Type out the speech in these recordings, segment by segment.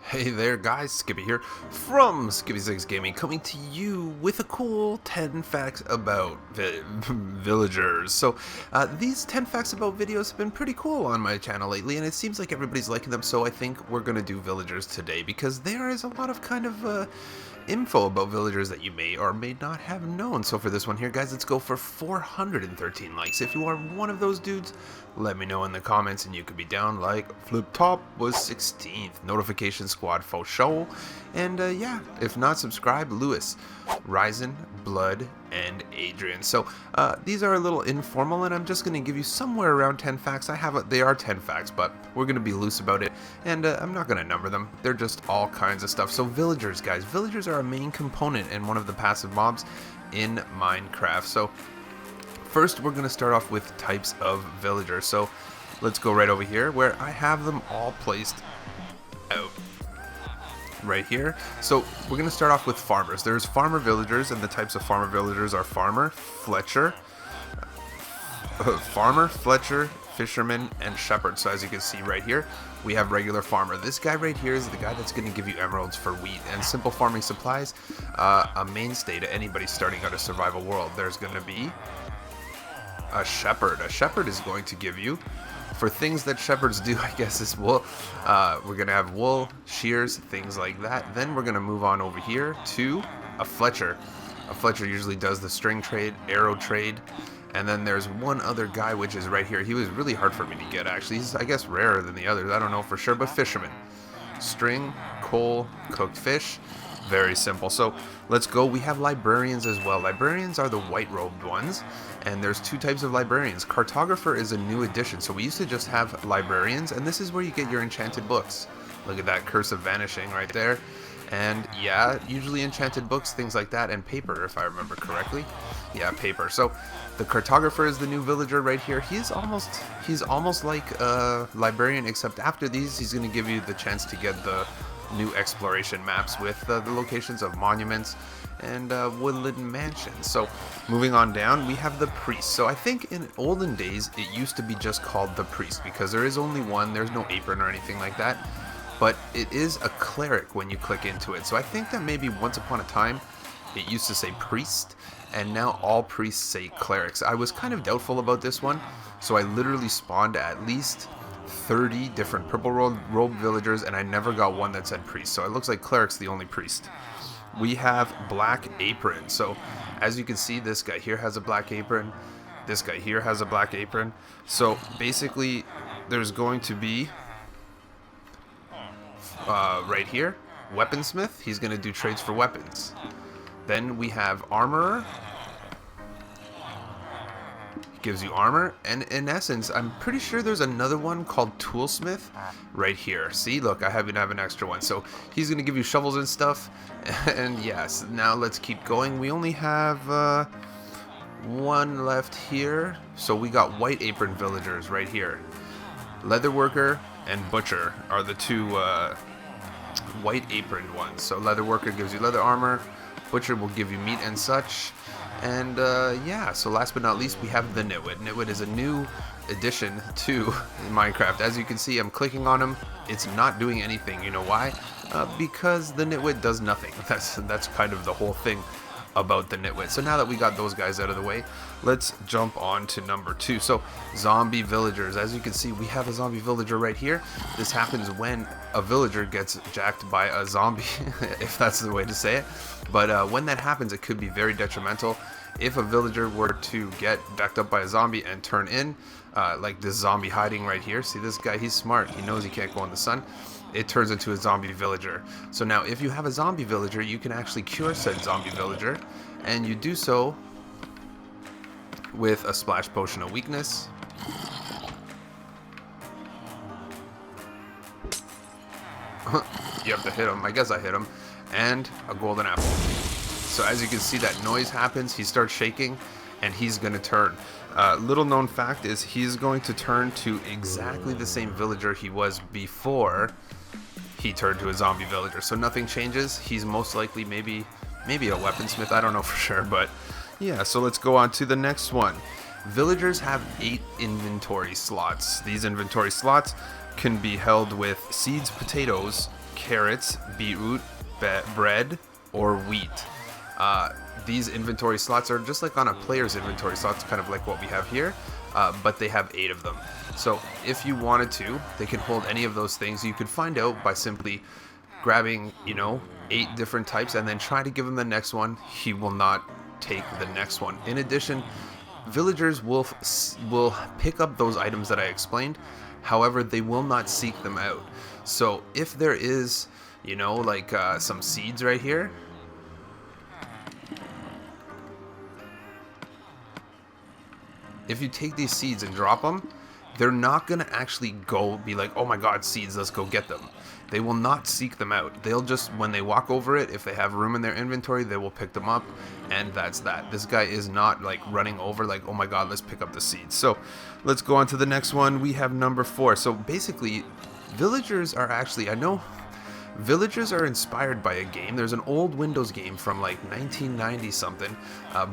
Hey there guys, Skippy here from Skippy6 Gaming, coming to you with a cool 10 facts about villagers. So these 10 facts about videos have been pretty cool on my channel lately, and it seems like everybody's liking them, so I think we're going to do villagers today, because there is a lot of kind of info about villagers that you may or may not have known. So for this one here, guys, let's go for 413 likes. If you are one of those dudes, let me know in the comments, and you could be down like Flip Top was 16th, Notification Squad faux show, and yeah, if not, subscribe Lewis, Ryzen, Blood, and Adrian. So these are a little informal, and I'm just going to give you somewhere around 10 facts. They are 10 facts, but we're going to be loose about it, and I'm not going to number them. They're just all kinds of stuff. So villagers, guys, villagers are a main component and one of the passive mobs in Minecraft. So first, we're going to start off with types of villagers. So let's go right over here where I have them all placed out right here. So we're going to start off with farmers. There's farmer villagers, and the types of farmer villagers are farmer, Fletcher, fisherman, and shepherd. So as you can see right here, we have regular farmer. This guy right here is the guy that's going to give you emeralds for wheat and simple farming supplies, a mainstay to anybody starting out a survival world. There's going to be a shepherd. A shepherd is going to give you, for things that shepherds do, I guess, is wool. We're going to have wool, shears, things like that. Then we're going to move on over here to a Fletcher. A Fletcher usually does the string trade, arrow trade, and then there's one other guy, which is right here. He was really hard for me to get, actually. He's, I guess, rarer than the others. I don't know for sure, but fisherman. String, coal, cooked fish. Very simple. So let's go. We have librarians as well. Librarians are the white-robed ones, and there's two types of librarians. Cartographer is a new addition. So we used to just have librarians, and this is where you get your enchanted books. Look at that curse of vanishing right there. And yeah, usually enchanted books, things like that, and paper, if I remember correctly. Yeah, paper. So the cartographer is the new villager right here. He's almost like a librarian, except after these, he's going to give you the chance to get the new exploration maps with the locations of monuments and woodland mansions. So moving on down, we have the priest. So I think in olden days it used to be just called the priest, because there is only one. There's no apron or anything like that, but it is a cleric when you click into it. So I think that maybe once upon a time it used to say priest, and now all priests say clerics. I was kind of doubtful about this one, so I literally spawned at least 30 different purple robe villagers, and I never got one that said priest. So it looks like cleric's the only priest. We have black apron. So as you can see, this guy here has a black apron. This guy here has a black apron. So basically there's going to be right here, weaponsmith. He's going to do trades for weapons. Then we have armorer. Gives you armor, and in essence, I'm pretty sure there's another one called toolsmith right here. See, look, I have an extra one. So he's going to give you shovels and stuff. And yes, now let's keep going. We only have one left here. So we got white apron villagers right here. Leatherworker and butcher are the two white apron ones. So leatherworker gives you leather armor, butcher will give you meat and such. And yeah, so last but not least, we have the nitwit. Nitwit is a new addition to Minecraft. As you can see, I'm clicking on him. It's not doing anything. You know why? Because the nitwit does nothing. That's kind of the whole thing about the nitwit. So now that we got those guys out of the way, let's jump on to number 2. So zombie villagers. As you can see, we have a zombie villager right here. This happens when a villager gets jacked by a zombie, if that's the way to say it. But when that happens, it could be very detrimental. If a villager were to get backed up by a zombie and turn in, like this zombie hiding right here. See this guy, he's smart. He knows he can't go in the sun. It turns into a zombie villager. So now if you have a zombie villager, you can actually cure said zombie villager, and you do so with a splash potion of weakness. You have to hit him. I guess I hit him. And a golden apple. So as you can see, that noise happens. He starts shaking, and he's going to turn. Little known fact is he's going to turn to exactly the same villager he was before he turned to a zombie villager. So nothing changes. He's most likely maybe a weaponsmith. I don't know for sure, but yeah. So let's go on to the next one. Villagers have 8 inventory slots. These inventory slots can be held with seeds, potatoes, carrots, beetroot, bread, or wheat. These inventory slots are just like on a player's inventory slots, kind of like what we have here, but they have 8 of them. So if you wanted to, they can hold any of those things. You could find out by simply grabbing, 8 different types and then try to give him the next one. He will not take the next one. In addition, villagers will pick up those items that I explained. However, they will not seek them out. So if there is, like some seeds right here, if you take these seeds and drop them, they're not going to actually be like, oh my god, seeds, let's go get them. They will not seek them out. They'll just, when they walk over it, if they have room in their inventory, they will pick them up, and that's that. This guy is not like running over like, oh my god, let's pick up the seeds. So let's go on to the next one. We have number 4. So basically, villagers are actually, I know villagers are inspired by a game. There's an old Windows game from like 1990 something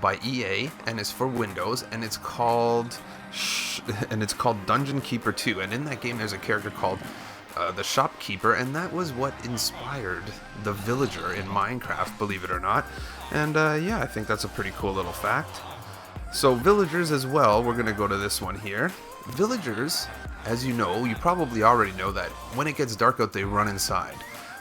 by EA, and it's for Windows, and it's called Dungeon Keeper 2. And in that game, there's a character called the Shopkeeper, and that was what inspired the villager in Minecraft, believe it or not. And yeah, I think that's a pretty cool little fact. So villagers as well, we're gonna go to this one here. Villagers, as you know, you probably already know that when it gets dark out, they run inside.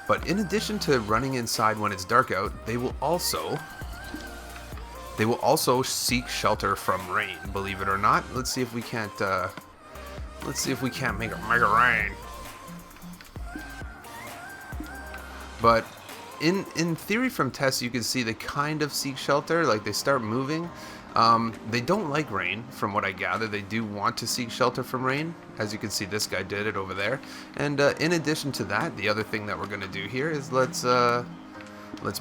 But in addition to running inside when it's dark out, they will also seek shelter from rain, believe it or not. Let's see if we can't make it rain. But in theory from tests, you can see they kind of seek shelter, like they start moving. They don't like rain, from what I gather. They do want to seek shelter from rain. As you can see, this guy did it over there. And in addition to that, the other thing that we're going to do here is let's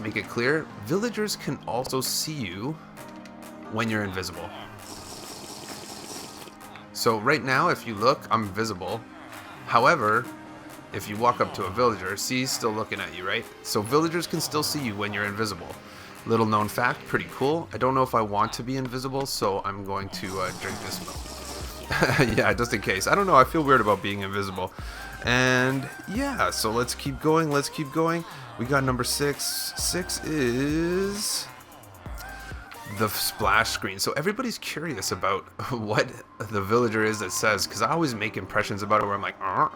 make it clear. Villagers can also see you when you're invisible. So right now, if you look, I'm visible. However, if you walk up to a villager, see, he's still looking at you, right? So villagers can still see you when you're invisible. Little known fact, pretty cool. I don't know if I want to be invisible, so I'm going to drink this milk. Yeah, just in case. I don't know, I feel weird about being invisible. And yeah, so let's keep going, We got number 6. 6 is the splash screen. So everybody's curious about what the villager is that says, because I always make impressions about it where I'm like, I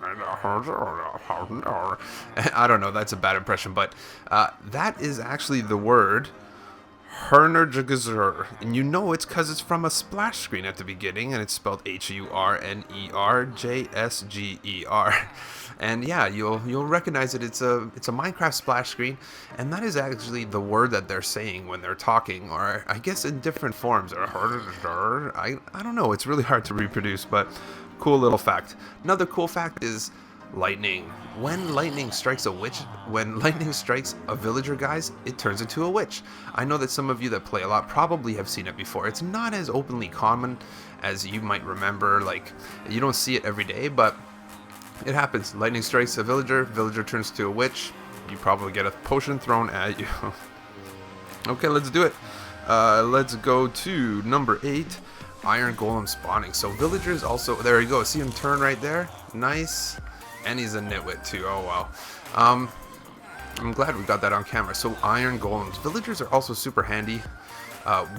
don't know, that's a bad impression, but that is actually the word Hernerjagazur, and you know it's because it's from a splash screen at the beginning, and it's spelled H-U-R-N-E-R-J-S-G-E-R. And yeah, you'll recognize it. It's a Minecraft splash screen, and that is actually the word that they're saying when they're talking, or I guess in different forms. Or I don't know. It's really hard to reproduce, but cool little fact. Another cool fact is lightning. When lightning strikes a villager, guys, it turns into a witch. I know that some of you that play a lot probably have seen it before. It's not as openly common as you might remember. Like, you don't see it every day, but it happens. Lightning strikes a villager turns to a witch. You probably get a potion thrown at you. Okay, let's do it. Let's go to number 8, Iron Golem spawning. So villagers also, there you go, see him turn right there? Nice. And he's a nitwit too, oh wow. I'm glad we got that on camera. So Iron Golems. Villagers are also super handy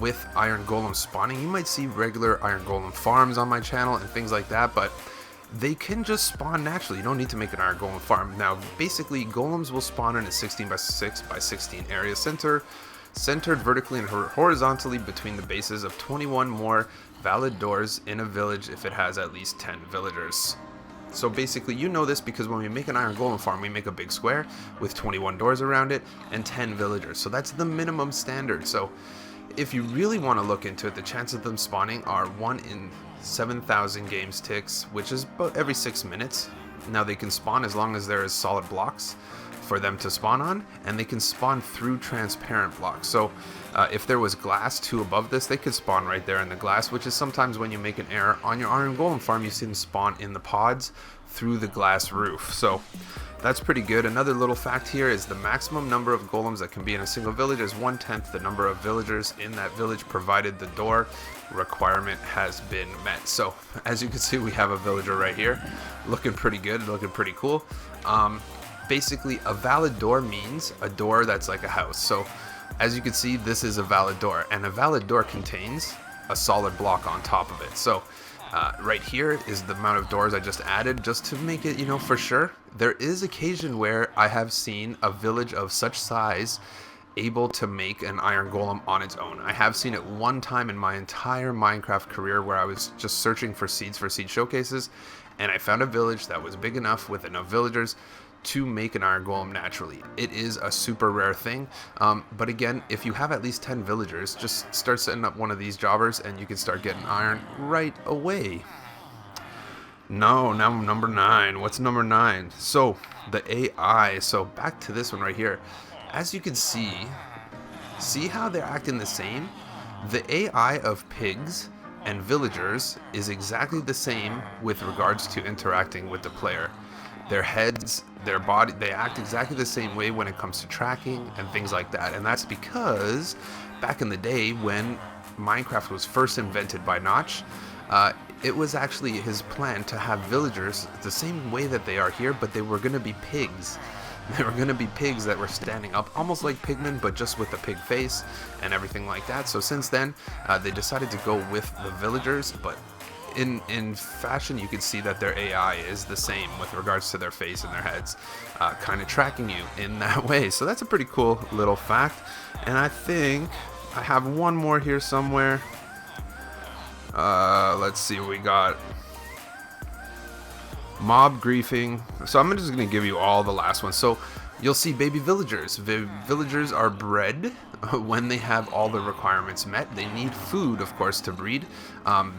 with Iron Golem spawning. You might see regular Iron Golem farms on my channel and things like that, but they can just spawn naturally. You don't need to make an Iron Golem farm. Now, basically, golems will spawn in a 16 by 6 by 16 area centered vertically and horizontally between the bases of 21 more valid doors in a village if it has at least 10 villagers. So basically, you know this because when we make an Iron Golem farm, we make a big square with 21 doors around it and 10 villagers. So that's the minimum standard. So if you really want to look into it, the chances of them spawning are 1 in 7,000 games ticks, which is about every 6 minutes. Now they can spawn as long as there is solid blocks for them to spawn on, and they can spawn through transparent blocks. So if there was glass 2 above this, they could spawn right there in the glass, which is sometimes when you make an error on your Iron Golem farm, you see them spawn in the pods through the glass roof. So that's pretty good. Another little fact here is the maximum number of golems that can be in a single village is 1/10 the number of villagers in that village, provided the door requirement has been met. So as you can see, we have a villager right here looking pretty good, looking pretty cool. basically a valid door means a door that's like a house. So as you can see, this is a valid door, and a valid door contains a solid block on top of it. So right here is the amount of doors I just added, just to make it, you know, for sure. There is occasion where I have seen a village of such size able to make an iron golem on its own. I have seen it one time in my entire Minecraft career where I was just searching for seeds for seed showcases, and I found a village that was big enough with enough villagers to make an iron golem naturally. It is a super rare thing, but again, if you have at least 10 villagers, just start setting up one of these jobbers and you can start getting iron right away. No, now number 9. What's number 9? So the AI. So back to this one right here. As you can see how they're acting the same? The AI of pigs and villagers is exactly the same with regards to interacting with the player. Their heads, their body, they act exactly the same way when it comes to tracking and things like that. And that's because back in the day when Minecraft was first invented by Notch, it was actually his plan to have villagers the same way that they are here, but they were going to be pigs. They were going to be pigs that were standing up, almost like pigmen, but just with a pig face and everything like that. So since then, they decided to go with the villagers, but in fashion, you can see that their AI is the same with regards to their face and their heads, kind of tracking you in that way. So that's a pretty cool little fact. And I think I have one more here somewhere. Let's see what we got. Mob griefing. So I'm just going to give you all the last ones. So you'll see baby villagers. Villagers are bred when they have all the requirements met. They need food, of course, to breed.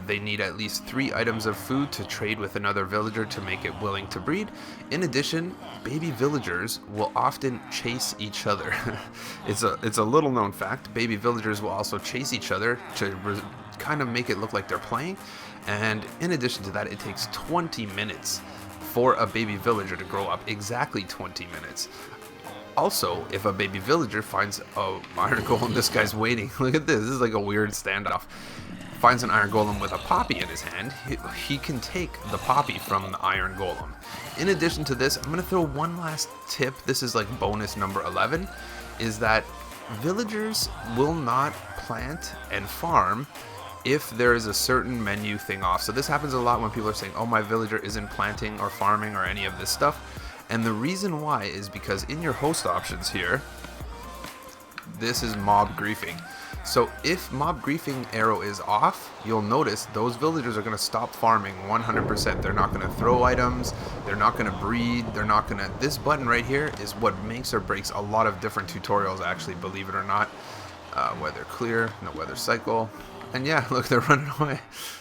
They need at least 3 items of food to trade with another villager to make it willing to breed. In addition, baby villagers will often chase each other. It's a little known fact. Baby villagers will also chase each other to kind of make it look like they're playing. And in addition to that, it takes 20 minutes for a baby villager to grow up. Exactly 20 minutes. Also, if a baby villager finds a iron golem, this guy's waiting. Look at this. This is like a weird standoff. Finds an iron golem with a poppy in his hand, he can take the poppy from the iron golem. In addition to this, I'm going to throw one last tip. This is like bonus number 11, is that villagers will not plant and farm if there is a certain menu thing off. So this happens a lot when people are saying, oh, my villager isn't planting or farming or any of this stuff. And the reason why is because in your host options here, this is mob griefing. So if mob griefing arrow is off, you'll notice those villagers are going to stop farming 100%. They're not going to throw items. They're not going to breed. They're not going to... This button right here is what makes or breaks a lot of different tutorials, actually, believe it or not. Weather clear, no weather cycle. And yeah, look, they're running away.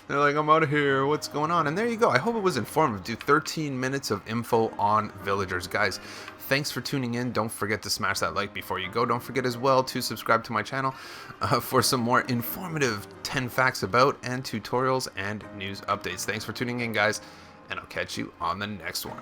They're like, I'm out of here. What's going on? And there you go. I hope it was informative. Do 13 minutes of info on villagers. Guys, thanks for tuning in. Don't forget to smash that like before you go. Don't forget as well to subscribe to my channel for some more informative 10 facts about and tutorials and news updates. Thanks for tuning in, guys, and I'll catch you on the next one.